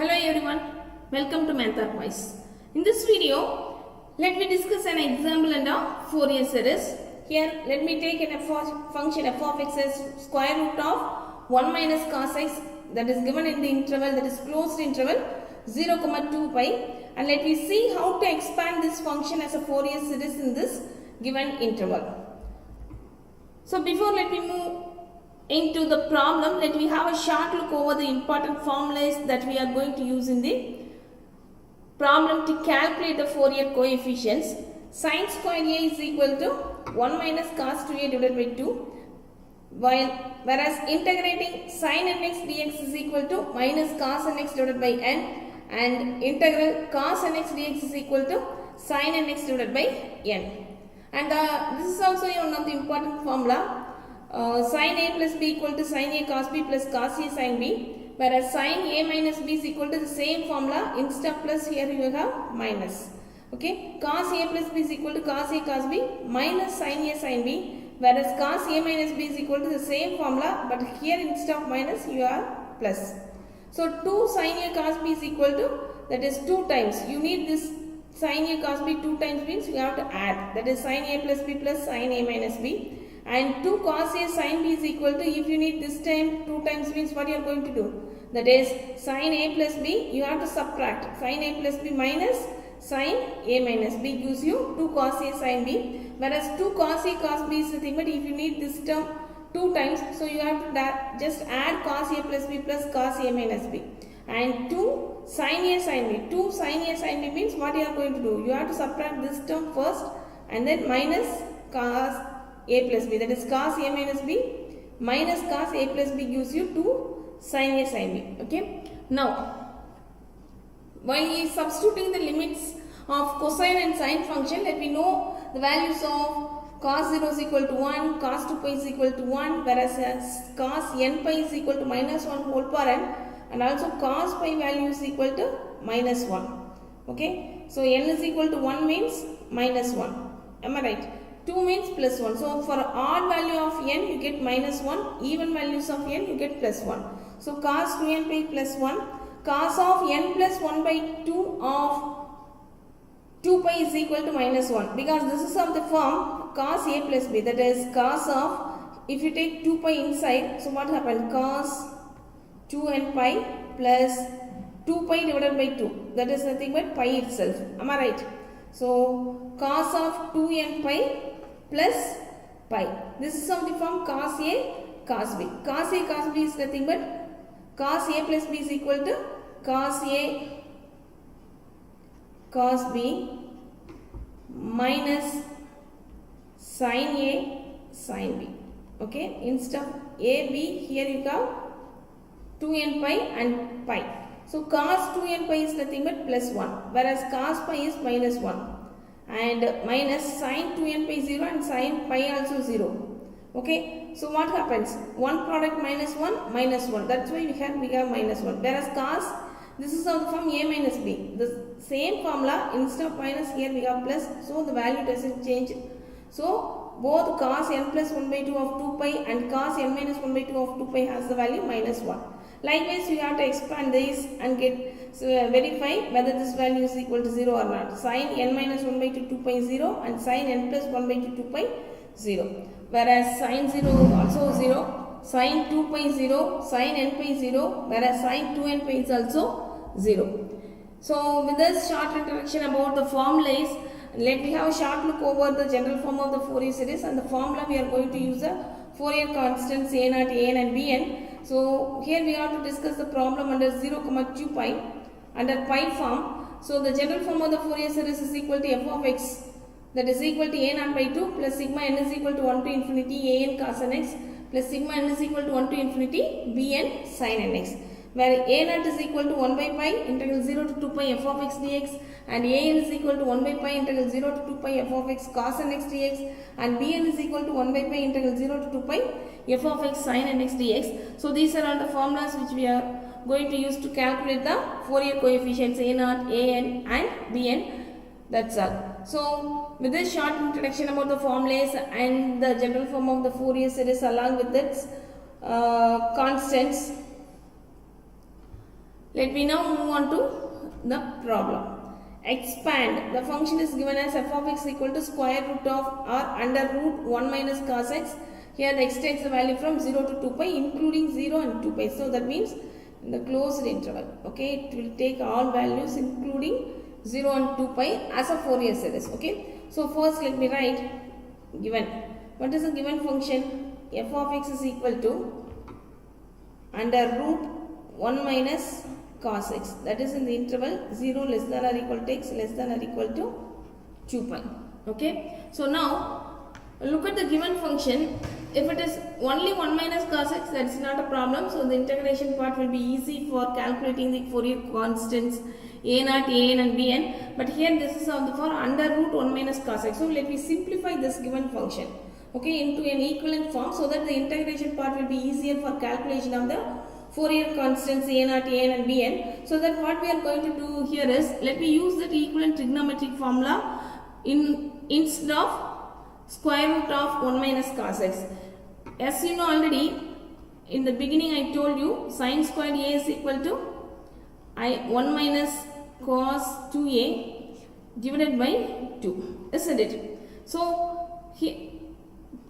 Hello everyone, welcome to Math Voice. In this video, let me discuss an example under Fourier series. Here, let me take a function f of x as square root of 1 minus cos x that is given in the interval, that is closed interval 0, 2 pi, and let me see how to expand this function as a Fourier series in this given interval. So before let me move into the problem, let me have a short look over the important formulas that we are going to use in the problem to calculate the Fourier coefficients. Sin square a is equal to 1 minus cos 2a divided by 2, whereas integrating sin nx dx is equal to minus cos nx divided by n, and integral cos nx dx is equal to sin nx divided by n. And this is also one of the important formula. Sin a plus b equal to sin a cos b plus cos a sin b, whereas sin a minus b is equal to the same formula. Instead of plus, here you have minus. Okay, cos a plus b is equal to cos a cos b minus sin a sin b, whereas cos a minus b is equal to the same formula, but here instead of minus you are plus. So 2 sin a cos b is equal to, that is 2 times, you need this sin a cos b 2 times means you have to add, that is sin a plus b plus sin a minus b. And 2 cos a sin b is equal to, if you need this time 2 times means what you are going to do, that is sin a plus b, you have to subtract sin a plus b minus sin a minus b gives you 2 cos a sin b, whereas 2 cos a cos b is the thing, but if you need this term 2 times, so you have to just add cos a plus b plus cos a minus b, and 2 sin a sin b. 2 sin a sin b means what you are going to do, you have to subtract this term first and then minus cos a plus b, that is cos a minus b minus cos a plus b gives you 2 sin a sin b. Okay, now while he is substituting the limits of cosine and sine function, let me know the values of cos 0 is equal to 1, cos 2 pi is equal to 1, whereas cos n pi is equal to minus 1 whole power n, and also cos pi value is equal to minus 1. Okay, so n is equal to 1 means minus 1, am I right? 2 means plus 1. So for odd value of n you get minus 1, even values of n you get plus 1. So cos 2n pi plus 1, cos of n plus 1 by 2 of 2 pi is equal to minus 1, because this is of the form cos a plus b, that is cos of, if you take 2 pi inside, so what happened, cos 2n pi plus 2 pi divided by 2, that is nothing but pi itself, am I right? So cos of 2n pi plus pi, this is of the form cos a cos b. Cos a cos b is nothing but cos a plus b is equal to cos a cos b minus sin a sin b. Okay, instead of a b, here you have 2n pi and pi. So cos 2n pi is nothing but plus 1, whereas cos pi is minus 1, and minus sin 2n pi 0 and sin pi also 0. Okay, so what happens, one product minus 1 minus 1, that's why we have minus 1, whereas cos, this is of the form a minus b, the same formula, instead of minus here we have plus, so the value doesn't change. So both cos n plus 1 by 2 of 2 pi and cos n minus 1 by 2 of 2 pi has the value minus 1. Likewise, you have to expand this and verify whether this value is equal to 0 or not. Sin n minus 1 by 2 2 pi 0 and sin n plus 1 by 2 2 pi 0. Whereas sin 0 also 0, sin 2 pi 0, sin n pi 0, whereas sin 2n pi is also 0. So with this short introduction about the formulas, let me have a short look over the general form of the Fourier series, and the formula we are going to use the Fourier constants a0, an and bn. So here we have to discuss the problem under 0, 2 pi under pi form. So the general form of the Fourier series is equal to f of x, that is equal to a0 by 2 plus sigma n is equal to 1 to infinity an cos nx plus sigma n is equal to 1 to infinity bn sin nx, where a0 is equal to 1 by pi integral 0 to 2 pi f of x dx, and an is equal to 1 by pi integral 0 to 2 pi f of x cos nx dx, and bn is equal to 1 by pi integral 0 to 2 pi f of x sin nx dx. So these are all the formulas which we are going to use to calculate the Fourier coefficients a0, an and bn. That's all. So with this short introduction about the formulas and the general form of the Fourier series along with its constants, Let me now move on to the problem. Expand. The function is given as f of x equal to square root of or under root 1 minus cos x. Here the x takes the value from 0 to 2 pi including 0 and 2 pi. So that means in the closed interval. Okay, it will take all values including 0 and 2 pi as a Fourier series. Okay, so first let me write given. What is the given function? F of x is equal to under root 1 minus cos x, that is in the interval 0 less than or equal to x less than or equal to 2 pi. Okay, so now look at the given function. If it is only 1 minus cos x, that is not a problem. So the integration part will be easy for calculating the Fourier constants a0, an and bn. But here this is for under root 1 minus cos x. So let me simplify this given function, okay, into an equivalent form so that the integration part will be easier for calculation of the Fourier constants a0, an and bn. So that what we are going to do here is, let me use that equivalent trigonometric formula instead of square root of 1 minus cos x. As you know already, in the beginning I told you sin squared a is equal to 1 minus cos 2a divided by 2, isn't it? So here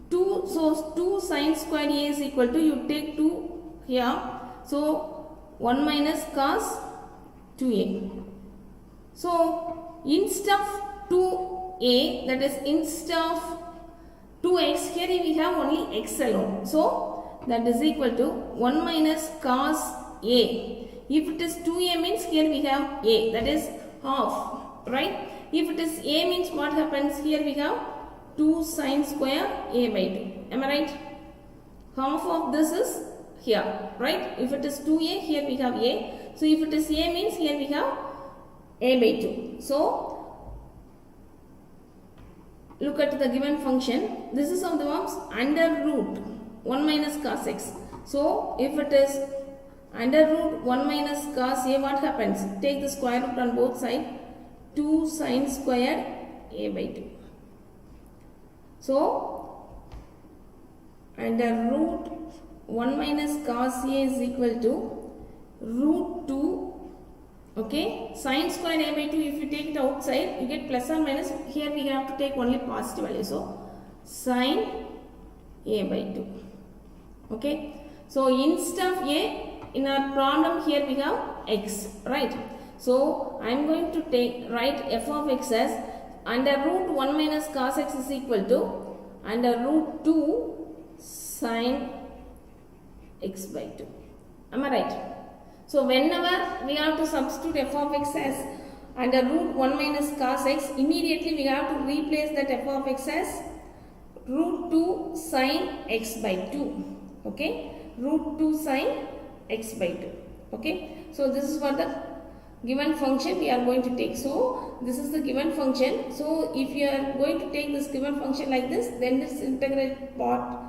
2 sin squared a is equal to, you take 2 here, so 1 minus cos 2a. So instead of 2a, that is instead of 2x, here we have only x alone. So that is equal to 1 minus cos a. If it is 2a means here we have a, that is half, right? If it is a means what happens? Here we have 2 sin square a by 2. Am I right? Half of this is here, right? If it is 2a, here we have a. So if it is a means here we have a by 2. So look at the given function. This is of the forms under root 1 minus cos x. So if it is under root 1 minus cos a, what happens? Take the square root on both sides. 2 sin squared a by 2. So under root 1 minus cos a is equal to root 2, okay, sin square a by 2. If you take it outside, you get plus or minus. Here we have to take only positive value. So sin a by 2. Okay, so instead of a, in our problem here we have x, right? So I am going to write f of x as under root 1 minus cos x is equal to under root 2 sin x by 2. Am I right? So whenever we have to substitute f of x as under root 1 minus cos x, immediately we have to replace that f of x as root 2 sin x by 2. Okay, root 2 sin x by 2. Okay, so this is for the given function we are going to take. So this is the given function. So if you are going to take this given function like this, then this integral part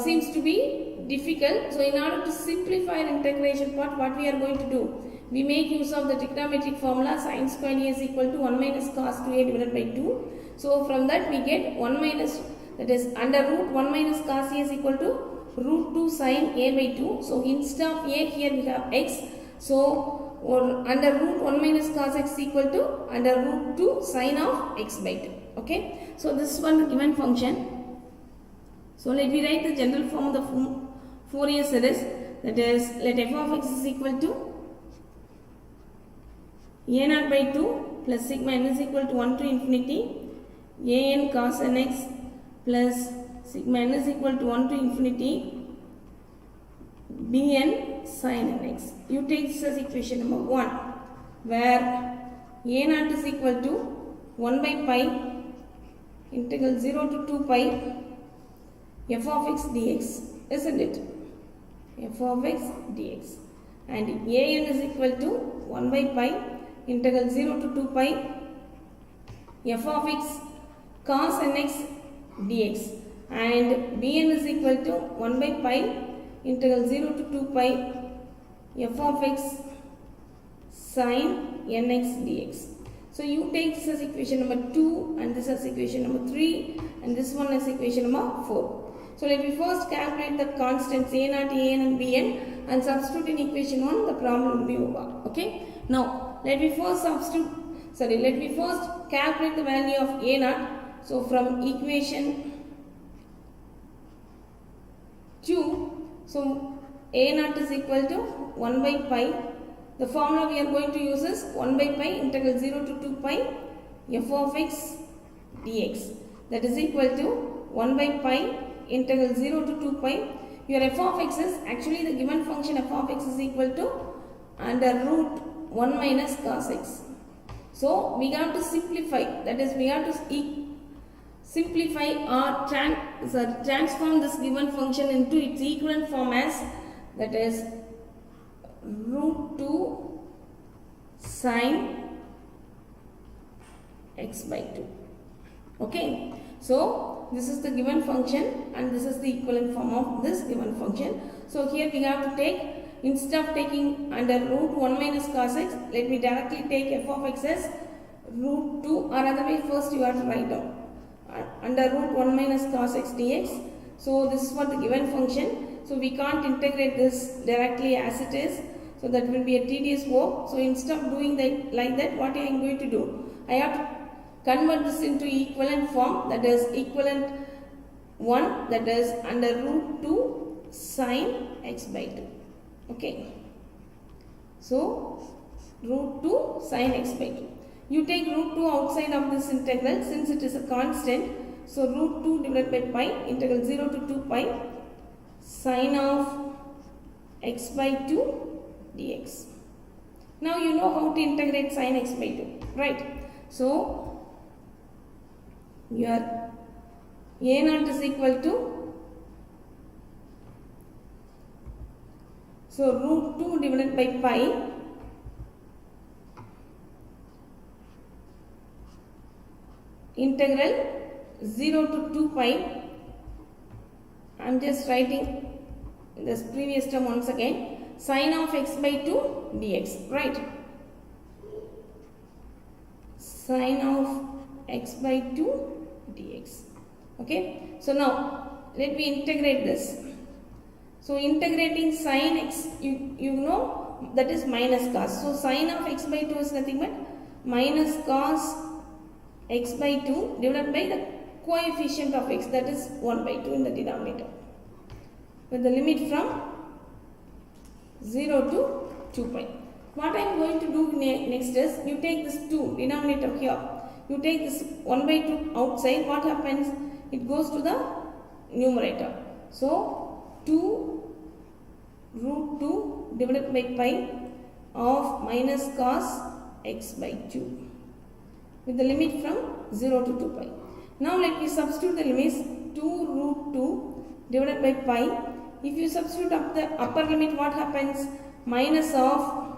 seems to be difficult. So in order to simplify an integration part, what we are going to do, we make use of the trigonometric formula sin squared a is equal to 1 minus cos 2a divided by 2. So from that we get 1 minus, that is under root 1 minus cos a is equal to root 2 sin a by 2. So instead of a, here we have x. So or under root 1 minus cos x equal to under root 2 sin of x by 2. Okay, so this is one given function. So let me write the general form of the Fourier series, that is, let f of x is equal to a0 by 2 plus sigma n is equal to 1 to infinity an cos nx plus sigma n is equal to 1 to infinity bn sin nx. You take this as equation number 1, where a0 is equal to 1 by pi integral 0 to 2 pi f of x dx, isn't it? F of x dx, and an is equal to 1 by pi integral 0 to 2 pi f of x cos nx dx, and bn is equal to 1 by pi integral 0 to 2 pi f of x sin nx dx. So you take this as equation number 2 and this as equation number 3 and this one as equation number 4. So let me first calculate the constants a0, an and bn and substitute in equation 1, the problem will be over. Okay. Now let me first calculate the value of a0. So from equation 2, so a0 is equal to 1 by pi. The formula we are going to use is 1 by pi integral 0 to 2 pi f of x dx. That is equal to 1 by pi integral 0 to 2 pi. Your f of x is actually the given function f of x is equal to under root 1 minus cos x. So we have to simplify, that is we have to simplify or transform this given function into its equivalent form as, that is root 2 sine x by 2. Okay. So this is the given function and this is the equivalent form of this given function. So here we have to take, instead of taking under root 1 minus cos x, let me directly take f of x as root 2, or otherwise first you have to write down under root 1 minus cos x dx. So this is for the given function. So we can't integrate this directly as it is. So that will be a tedious work. So instead of doing that like that, what I am going to do? I have to convert this into equivalent form, that is equivalent 1, that is under root 2 sine x by 2. Okay. So root 2 sine x by 2. You take root 2 outside of this integral since it is a constant. So root 2 divided by pi integral 0 to 2 pi sine of x by 2 dx. Now you know how to integrate sine x by 2, right? So your a0 is equal to, so root 2 divided by pi integral 0 to 2 pi. I am just writing this previous term once again, sine of x by 2 dx, right? Sine of x by 2 dx. Okay. So now let me integrate this. So integrating sine x, you know that is minus cos. So sine of x by 2 is nothing but minus cos x by 2 divided by the coefficient of x, that is 1 by 2 in the denominator, with the limit from 0 to 2 pi. What I am going to do next is, you take this 2 denominator here, you take this 1 by 2 outside, what happens? It goes to the numerator. So 2 root 2 divided by pi of minus cos x by 2 with the limit from 0 to 2 pi. Now let me substitute the limits. 2 root 2 divided by pi. If you substitute up the upper limit, what happens? Minus of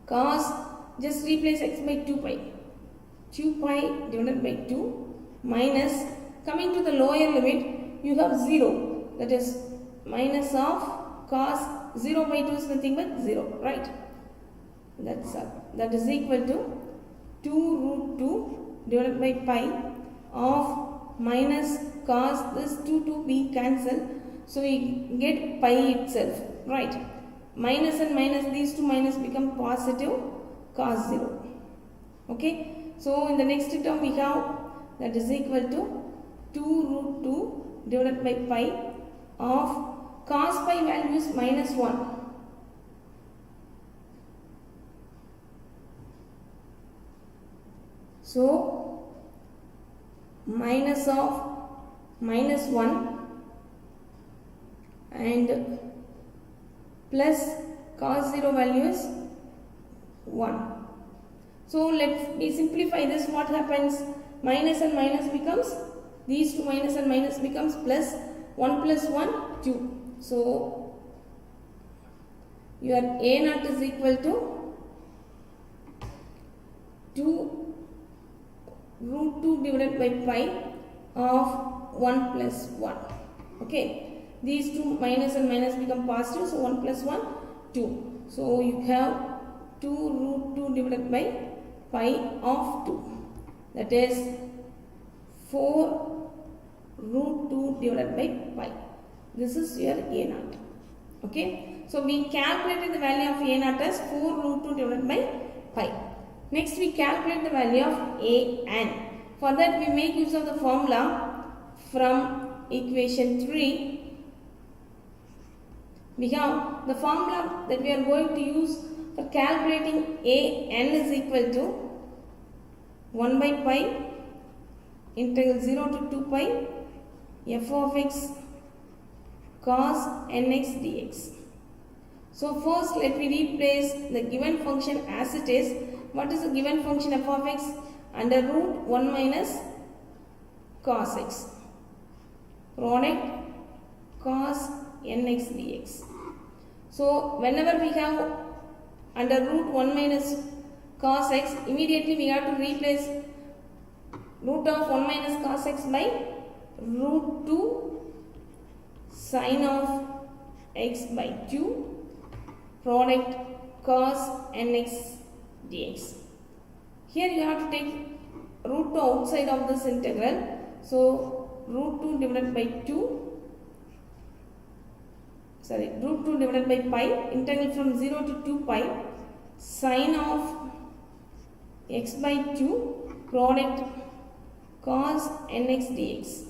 cos, just replace x by 2 pi. 2 pi divided by 2 minus, coming to the lower limit, you have 0. That is minus of cos 0 by 2 is nothing but 0, right? That is equal to 2 root 2 divided by pi of minus cos, this 2 be cancelled. So we get pi itself, right? Minus and minus, these two minus become positive cos 0. Okay. So in the next term we have, that is equal to 2 root 2 divided by pi of cos pi value is minus 1. So minus of minus 1 and plus cos 0 value is 1. So let me simplify this. What happens? Minus and minus becomes, these two minus and minus becomes plus, 1 plus 1, 2. So your a0 is equal to 2 root 2 divided by pi of 1 plus 1. Okay. These two minus and minus become positive. So 1 plus 1, 2. So you have 2 root 2 divided by pi of 2. That is 4 root 2 divided by pi. This is your a naught. Okay. So we calculated the value of a naught as 4 root 2 divided by pi. Next we calculate the value of a n. For that we make use of the formula from equation 3. We have the formula that we are going to use for calculating a n is equal to 1 by pi integral 0 to 2 pi f of x cos nx dx. So first let me replace the given function as it is. What is the given function f of x? Under root 1 minus cos x product cos nx dx. So whenever we have under root 1 minus cos x, immediately we have to replace root of 1 minus cos x by root 2 sin of x by 2 product cos nx dx. Here you have to take root 2 outside of this integral. So root 2 divided by 2. Root 2 divided by pi, integral from 0 to 2 pi, sin of x by 2, product cos nx dx.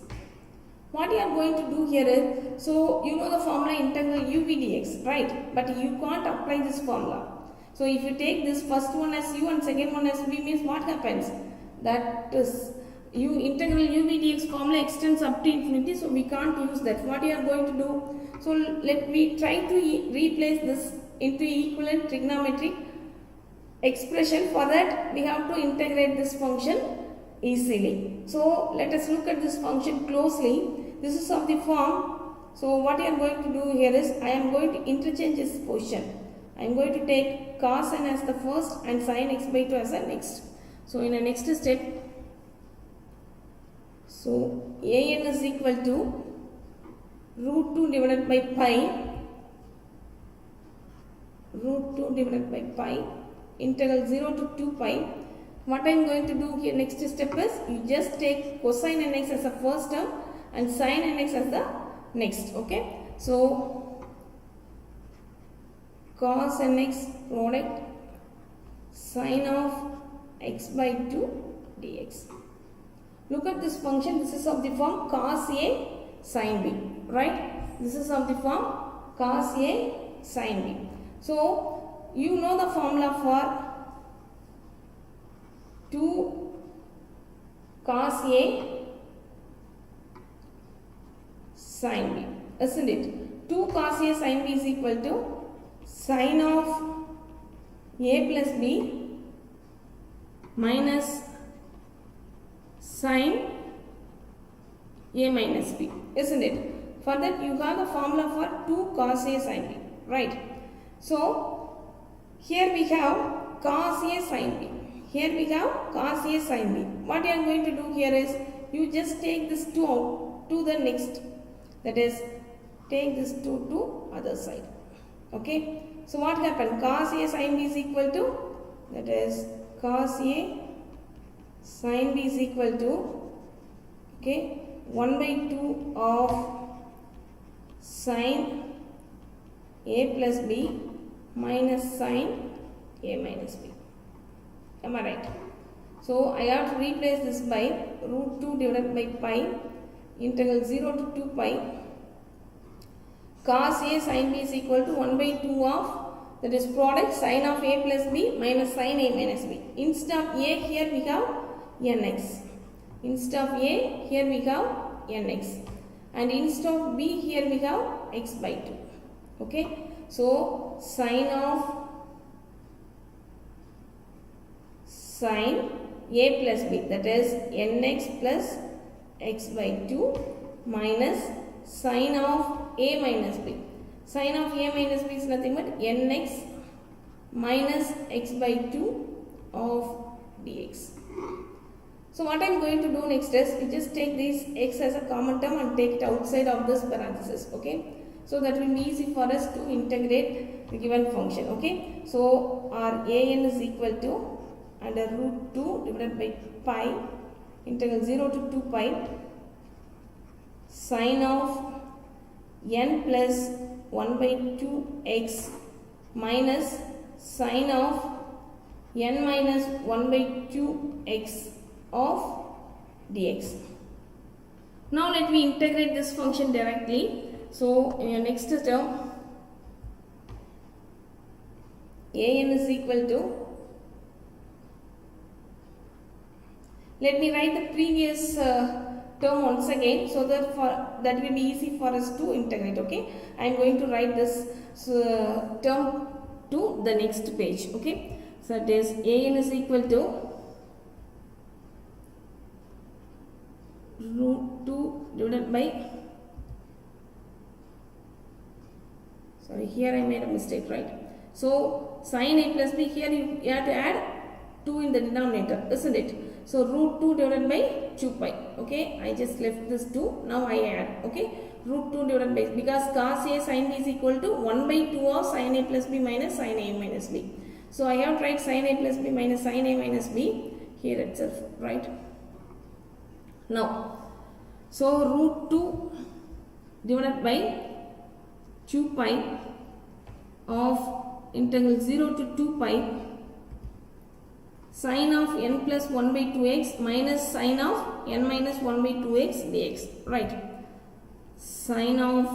What you are going to do here is, so you know the formula integral u v dx, right? But you can't apply this formula. So if you take this first one as u and second one as v, means what happens? That is integral u v dx formula extends up to infinity, so we can't use that. What you are going to do? So let me try to replace this into equivalent trigonometric expression. For that we have to integrate this function easily. So let us look at this function closely. This is of the form. So what I am going to do here is, I am going to interchange this position. I am going to take cos n as the first and sin x by 2 as the next. So in the next step, so a n is equal to root 2 divided by pi, root 2 divided by pi, integral 0 to 2 pi. What I am going to do here next step is, you just take cosine nx as the first term and sin nx as the next. Okay. So cos nx product sin of x by 2 dx. Look at this function. This is of the form cos a sin b, right? This is of the form cos a sin b. So you know the formula for 2 cos a sin b, isn't it? 2 cos a sin b is equal to sin of a plus b minus sin a minus b, isn't it? For that you have the formula for 2 cos a sin b, right? So here we have cos a sin b. Here we have cos a sin b. What you are going to do here is, you just take this 2 out to the next. That is, take this 2 to other side. Okay. So what happened? Cos a sin b is equal to, that is cos a sin b is equal to, okay, 1 by 2 of sin a plus b minus sin a minus b. Am I right? So I have to replace this by root 2 divided by pi, integral 0 to 2 pi, cos a sin b is equal to 1 by 2 of, that is product sin of a plus b minus sin a minus b. Instead of a, here we have nx. Instead of a, here we have nx. And instead of b, here we have x by 2. Okay. So sin of sin a plus b, that is nx plus x by 2 minus sin of a minus b. Sin of a minus b is nothing but nx minus x by 2 of dx. So what I am going to do next is, we just take this x as a common term and take it outside of this parenthesis. Okay. So that will be easy for us to integrate the given function. Okay. So our an is equal to under root 2 divided by pi, integral 0 to 2 pi, sine of n plus 1 by 2x minus sine of n minus 1 by 2x of dx. Now let me integrate this function directly. So in your next term, an is equal to, let me write the previous term once again, so that that will be easy for us to integrate. Okay, I am going to write this term to the next page. Okay, so it is an is equal to root 2 divided by, sorry, here I made a mistake, right? So sin a plus b, here you have to add 2 in the denominator, isn't it? So root 2 divided by 2 pi. Okay, I just left this 2, now I add. Okay, root 2 divided by, because cos a sin b is equal to 1 by 2 of sin a plus b minus sin a minus b. So I have tried sin a plus b minus sin a minus b here itself, right? Now, so root 2 divided by 2 pi of integral 0 to 2 pi sine of n plus 1 by 2x minus sine of n minus 1 by 2x dx, right? Sine of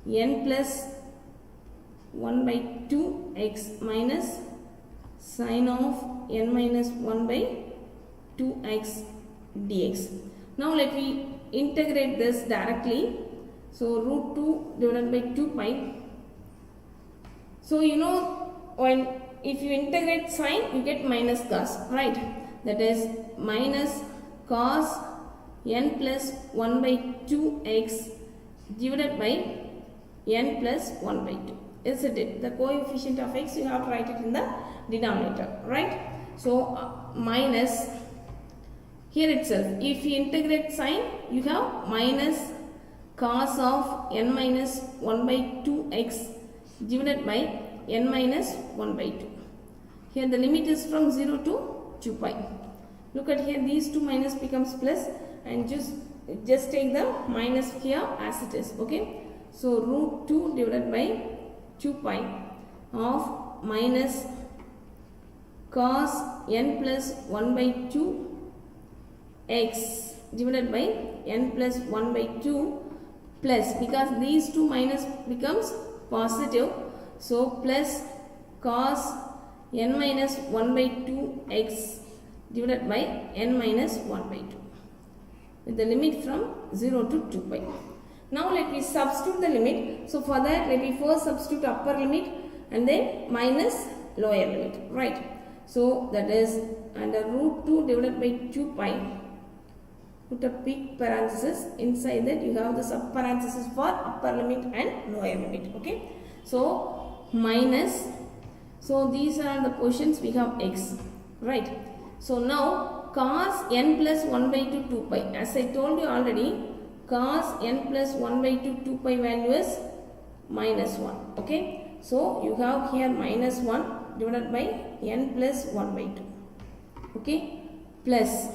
n plus 1 by 2x minus sine of n minus 1 by 2x dx. Now let me integrate this directly. So root 2 divided by 2 pi. So you know, when if you integrate sine, you get minus cos, right? That is minus cos n plus 1 by 2x divided by n plus 1 by 2. Isn't it? The coefficient of x, you have to write it in the denominator, right? So minus, here itself, if you integrate sine, you have minus cos of n minus 1 by 2x divided by n minus 1 by 2. Here the limit is from 0 to 2 pi. Look at here, these two minus becomes plus, and just take the minus here as it is. Okay, so root 2 divided by 2 pi of minus cos n plus 1 by 2 x divided by n plus 1 by 2 plus, because these two minus becomes positive, so plus cos n minus 1 by 2 x divided by n minus 1 by 2 with the limit from 0 to 2 pi. Now let me substitute the limit. So for that, let me first substitute upper limit and then minus lower limit, right? So that is under root 2 divided by 2 pi, put a big parenthesis, inside that you have the sub parenthesis for upper limit and lower limit. Okay, so minus, so these are the portions, we have x, right? So now cos n plus 1 by 2 2 pi, as I told you already, cos n plus 1 by 2 2 pi value is minus 1. Okay, so you have here minus 1 divided by n plus 1 by 2. Okay, plus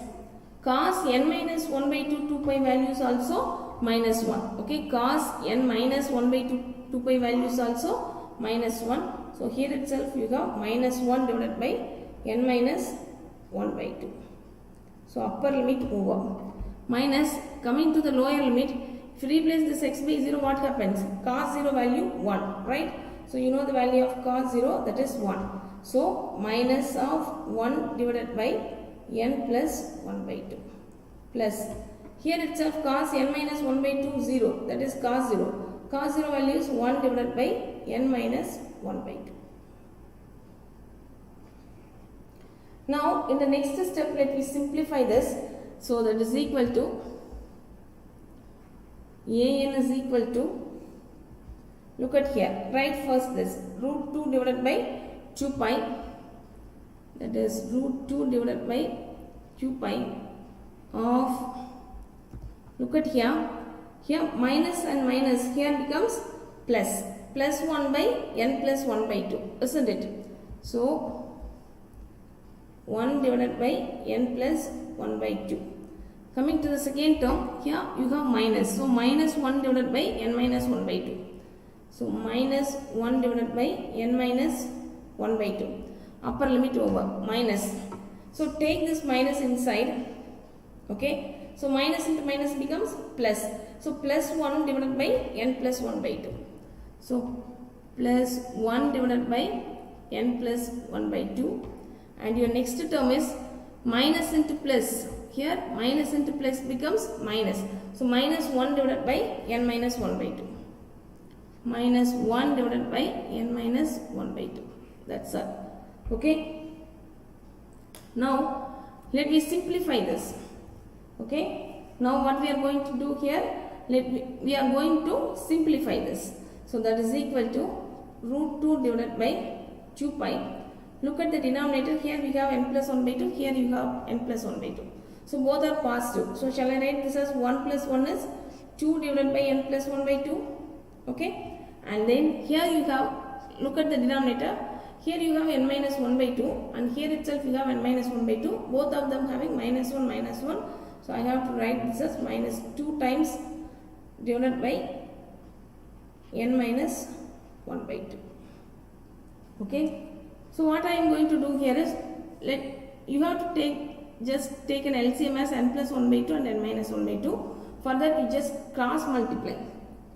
cos n minus 1 by 2 2 pi value is also minus 1. Okay, cos n minus 1 by 2 2 pi value is also minus 1. So here itself you have minus 1 divided by n minus 1 by 2. So upper limit over. Minus, coming to the lower limit, if you replace this x by 0, what happens? Cos 0 value 1, right? So you know the value of cos 0, that is 1. So minus of 1 divided by n plus 1 by 2 plus, here itself cos n minus 1 by 2 0, that is cos 0. Cos 0 value is 1 divided by n minus 1 by 2. Now in the next step, let me simplify this. So that is equal to an is equal to, look at here, write first this root 2 divided by 2 pi, that is root 2 divided by 2 pi of, look at here, here minus and minus, here becomes plus, plus 1 by n plus 1 by 2, isn't it? So 1 divided by n plus 1 by 2 Coming to the second term, here you have minus. So minus 1 divided by n minus 1 by 2. So minus 1 divided by n minus 1 by 2. Upper limit over minus. So take this minus inside. Okay. So minus into minus becomes plus. So plus 1 divided by n plus 1 by 2. So plus 1 divided by n plus 1 by 2. And your next term is minus into plus. Here minus into plus becomes minus. So minus 1 divided by n minus 1 by 2. Minus 1 divided by n minus 1 by 2. That's all. Okay. Now let me simplify this. Okay. Now what we are going to do here, we are going to simplify this. So that is equal to root 2 divided by 2 pi. Look at the denominator. Here we have n plus 1 by 2. Here you have n plus 1 by 2. So both are positive. So shall I write this as 1 plus 1 is 2 divided by n plus 1 by 2. Okay. And then here you have, look at the denominator. Here you have n minus 1 by 2. And here itself you have n minus 1 by 2. Both of them having minus 1 minus 1. So I have to write this as minus 2 times divided by n minus 1 by 2. Okay. So what I am going to do here is, you have to just take an LCM as n plus 1 by 2 and n minus 1 by 2. For that you just cross multiply.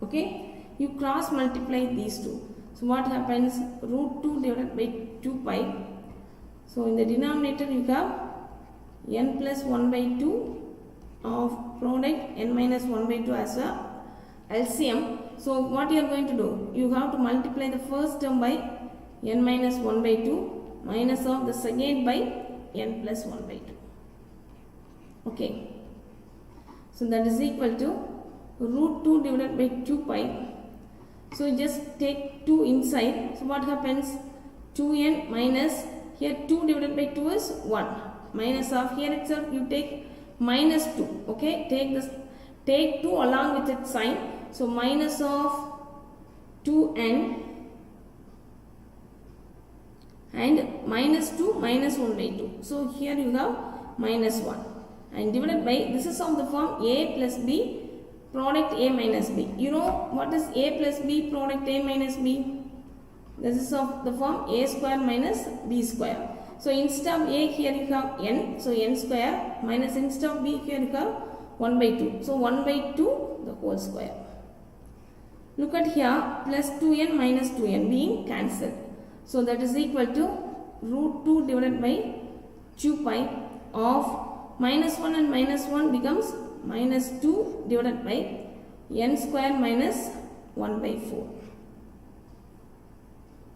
Okay. You cross multiply these two. So what happens? Root 2 divided by 2 pi. So in the denominator you have n plus 1 by 2 of product n minus 1 by 2 as a LCM. So what you are going to do? You have to multiply the first term by n minus 1 by 2 minus of the second by n plus 1 by 2. Okay. So that is equal to root 2 divided by 2 pi. So just take 2 inside. So what happens? 2n minus, here 2 divided by 2 is 1. Minus of, here itself you take minus 2. Okay. Take 2 along with its sign. So minus of 2n and minus 2 minus 1 by 2. So here you have minus 1. And divided by, this is of the form a plus b product a minus b. You know what is a plus b product a minus b? This is of the form a square minus b square. So instead of a, here you have n. So n square minus instead of b, here you have 1 by 2. So 1 by 2 the whole square. Look at here, plus 2n minus 2n being cancelled. So that is equal to root 2 divided by 2 pi of minus 1 and minus 1 becomes minus 2 divided by n square minus 1 by 4.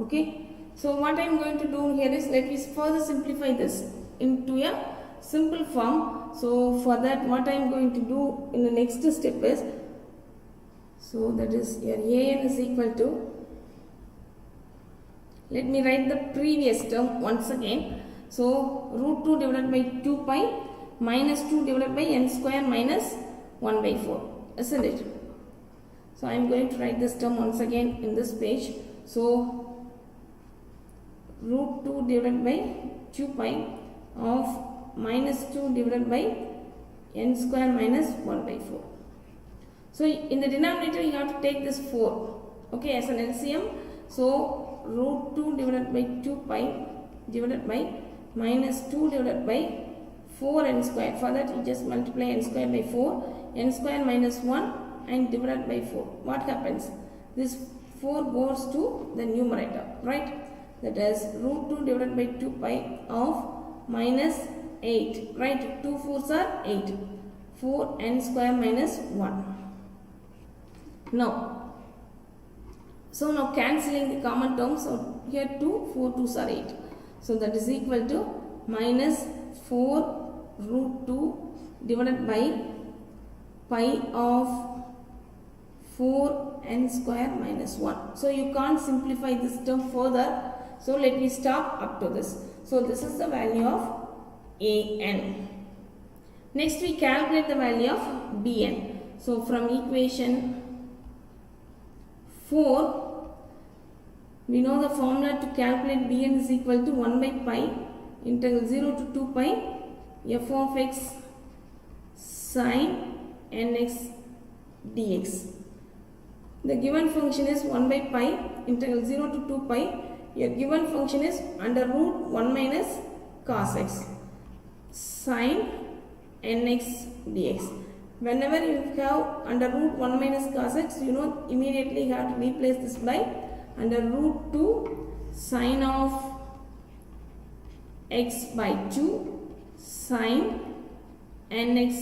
Okay. So what I am going to do here is, let me further simplify this into a simple form. So for that what I am going to do in the next step is, so that is here an is equal to, let me write the previous term once again. So root 2 divided by 2 pi minus 2 divided by n square minus 1 by 4, isn't it? So I am going to write this term once again in this page. So root 2 divided by 2 pi of minus 2 divided by n square minus 1 by 4. So in the denominator you have to take this 4, okay, as an LCM. So root 2 divided by 2 pi divided by minus 2 divided by 4 n square. For that you just multiply n square by 4, n square minus 1 and divided by 4. What happens? This 4 goes to the numerator, right? That is root 2 divided by 2 pi of minus 8, right? 2 4s are 8. 4 n square minus 1. Now, so now cancelling the common terms. So here 2, 4 2s are 8. So that is equal to minus 4 root 2 divided by pi of 4 n square minus 1. So you can't simplify this term further. So let me stop up to this. So this is the value of an. Next we calculate the value of bn. So from equation 4, we know the formula to calculate bn is equal to 1 by pi integral 0 to 2 pi f of x sin nx dx. The given function is 1 by pi integral 0 to 2 pi. Your given function is under root 1 minus cos x sin nx dx. Whenever you have under root 1 minus cos x, you know immediately you have to replace this by under root 2 sin of x by 2 sin nx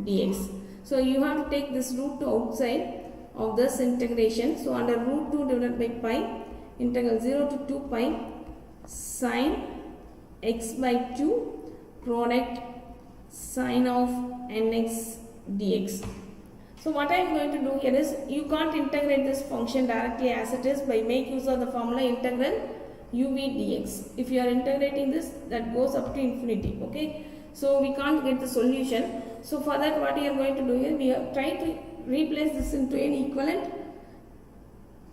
dx. So you have to take this root to outside of this integration. So under root 2 divided by pi integral 0 to 2 pi sin x by 2 product sin of nx dx. So what I am going to do here is, you can't integrate this function directly as it is by make use of the formula integral uv dx. If you are integrating this, that goes up to infinity. Okay, so we can't get the solution. So for that, what we are going to do here, we have tried to replace this into an equivalent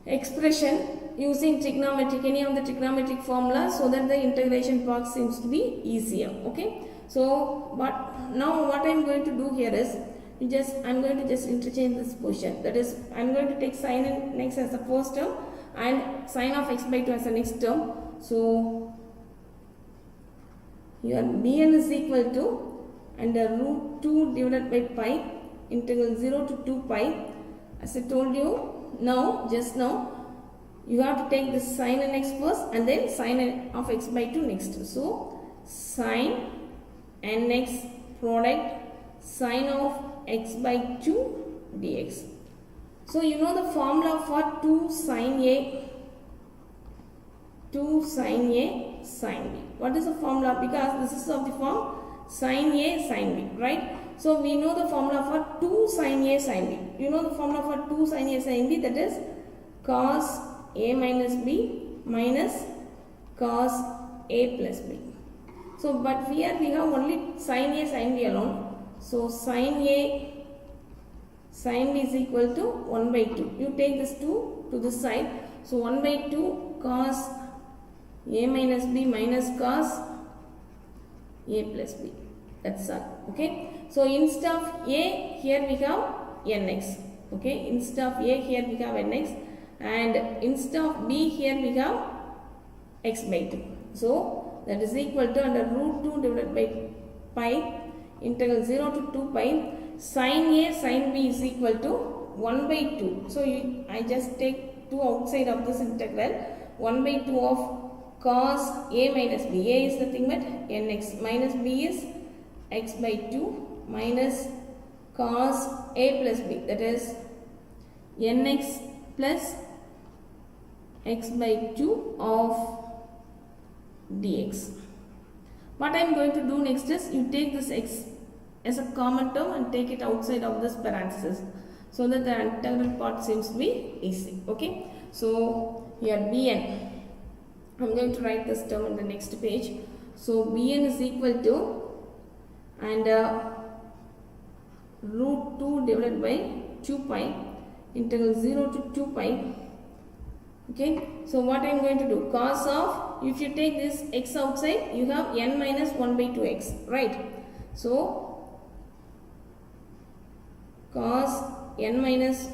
expression using trigonometric, any of the trigonometric formula, so that the integration part seems to be easier. Okay, so but now what I am going to do here is, I am going to just interchange this position. That is, I am going to take sin nx as the first term and sin of x by 2 as the next term. So your bn is equal to under root 2 divided by pi integral 0 to 2 pi. As I told you now, just now, you have to take this sin nx first and then sin of x by 2 next. So sin nx product sin of x by 2 dx. So you know the formula for 2 sin a sin b. What is the formula? Because this is of the form sin a sin b, right? So we know the formula for 2 sin a sin b. You know the formula for 2 sin a sin b, that is cos a minus b minus cos a plus b. So but here we have only sin a sin b alone. So sin a sin b is equal to 1 by 2. You take this 2 to this side. So 1 by 2 cos a minus b minus cos a plus b. That's all. Okay. So instead of a, here we have nx. Okay. Instead of a, here we have nx. And instead of b, here we have x by 2. So that is equal to under root 2 divided by pi integral 0 to 2 pi sin a sin b is equal to 1 by 2. So I just take 2 outside of this integral. 1 by 2 of cos a minus b. A is nothing but nx minus b is x by 2 minus cos a plus b, that is nx plus x by 2 of dx. What I am going to do next is, you take this x as a common term and take it outside of this parenthesis, so that the integral part seems to be easy. Okay, so here bn, I am going to write this term in the next page. So bn is equal to and root 2 divided by 2 pi integral 0 to 2 pi. Okay, so what I am going to do, cos of, if you take this x outside, you have n minus 1 by 2x, right? So cos n minus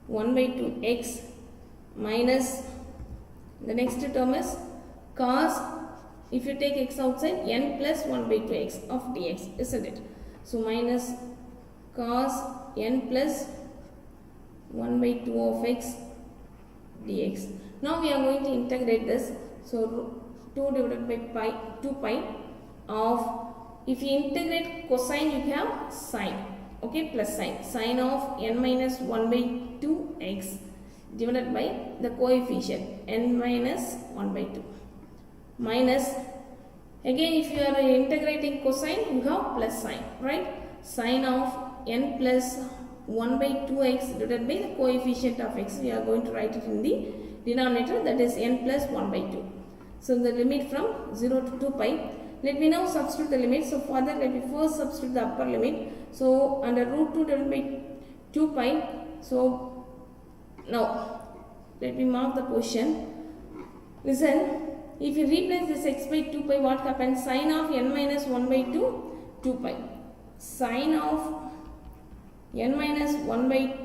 1 by 2x minus, the next term is cos, if you take x outside, n plus 1 by 2x of dx, isn't it? So minus cos n plus 1 by 2 of x dx. Now we are going to integrate this. So 2 divided by pi 2 pi of, if you integrate cosine, you have sine. Okay, plus sine. Sine of n minus 1 by 2x divided by the coefficient n minus 1 by 2 minus, again if you are integrating cosine, you have plus sine, right? Sine of n plus 1 by 2x divided by the coefficient of x. We are going to write it in the denominator, that is n plus 1 by 2. So the limit from 0 to 2 pi. Let me now substitute the limit. So for that, let me first substitute the upper limit. So under root 2 divided by 2 pi. So now let me mark the position. Listen, if you replace this x by 2 pi, what happens? Sine of n minus 1 by 2, 2 pi. sine of n minus 1 by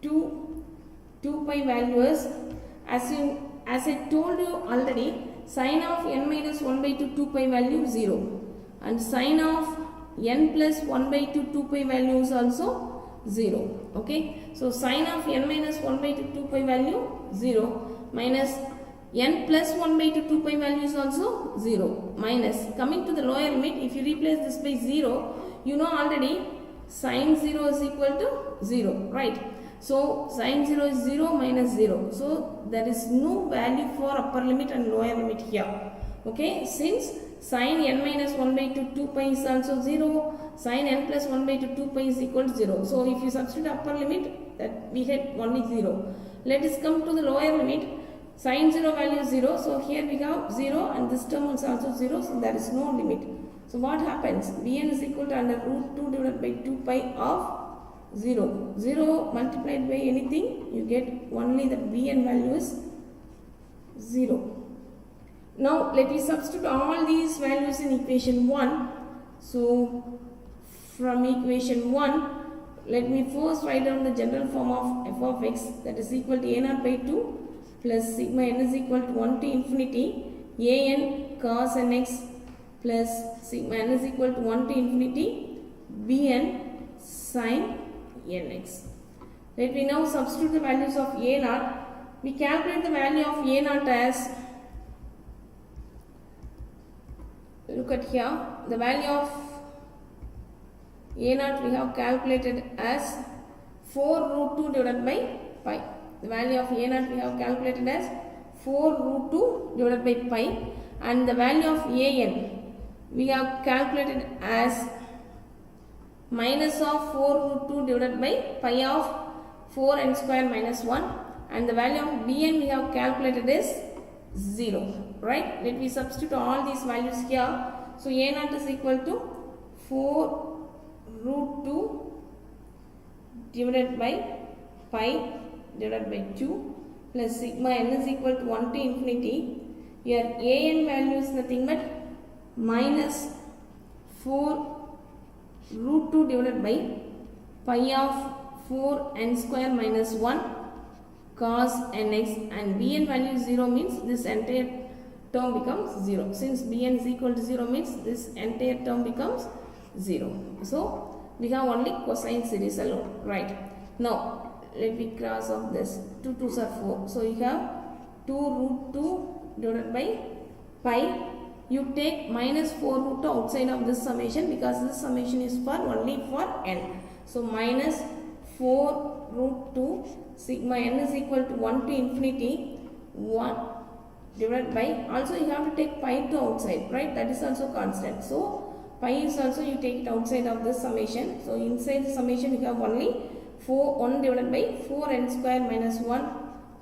2 pi value is, as I told you already, sine of n minus 1 by 2 pi value 0, and sine of n plus 1 by 2 pi value is also 0. Okay, so sine of n minus 1 by 2 pi value 0 minus n plus 1 by 2 pi value is also 0, minus, coming to the lower limit, if you replace this by 0, you know already sine 0 is equal to 0, right? So sine 0 is 0 minus 0. So there is no value for upper limit and lower limit here. Okay, since sine n minus 1 by 2 pi is also 0, sine n plus 1 by 2 pi is equal to 0. So if you substitute upper limit, that we get only 0. Let us come to the lower limit. Sine 0 value is 0. So here we have 0 and this term is also 0. So there is no limit. So what happens? Bn is equal to under root 2 divided by 2 pi of 0. 0 multiplied by anything, you get only the Bn value is 0. Now let me substitute all these values in equation 1. So from equation 1, let me first write down the general form of f of x, that is equal to a0 by 2 plus sigma n is equal to 1 to infinity an cos nx plus sigma n is equal to 1 to infinity bn sin nx. Let me now substitute the values of a0. We calculate the value of a0 as, look at here, the value of a0 we have calculated as 4 root 2 divided by pi. The value of a0 we have calculated as 4 root 2 divided by pi, and the value of an we have calculated as minus of 4 root 2 divided by pi of 4 n square minus 1, and the value of bn we have calculated is 0, right? Let me substitute all these values here. So a0 is equal to 4 root 2 divided by pi divided by 2 plus sigma n is equal to 1 to infinity. Here an value is nothing but minus 4 root 2 divided by pi of 4 n square minus 1 cos nx, and bn value is 0 means this entire term becomes 0. Since bn is equal to 0 means this entire term becomes 0. So we have only cosine series alone, right? Now let me cross off this. 2 2s are 4. So you have 2 root 2 divided by pi. You take minus 4 root 2 outside of this summation because this summation is for only for n. So minus 4 root 2 sigma n is equal to 1 to infinity 1 divided by, also you have to take pi to outside, right? That is also constant. So pi is also you take it outside of this summation. So inside the summation you have only 1 divided by 4 n square minus 1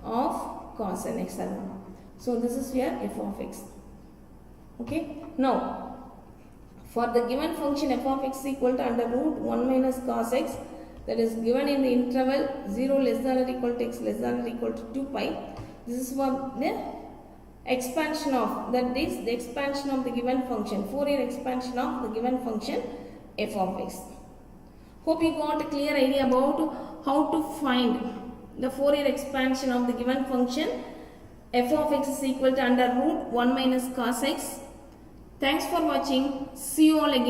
of cos nx. So this is your f of x. Okay. Now for the given function f of x equal to under root 1 minus cos x, that is given in the interval 0 less than or equal to x less than or equal to 2 pi. This is for the expansion of, that is the expansion of the given function, Fourier expansion of the given function f of x. Hope you got a clear idea about how to find the Fourier expansion of the given function f of x is equal to under root 1 minus cos x. Thanks for watching. See you all again.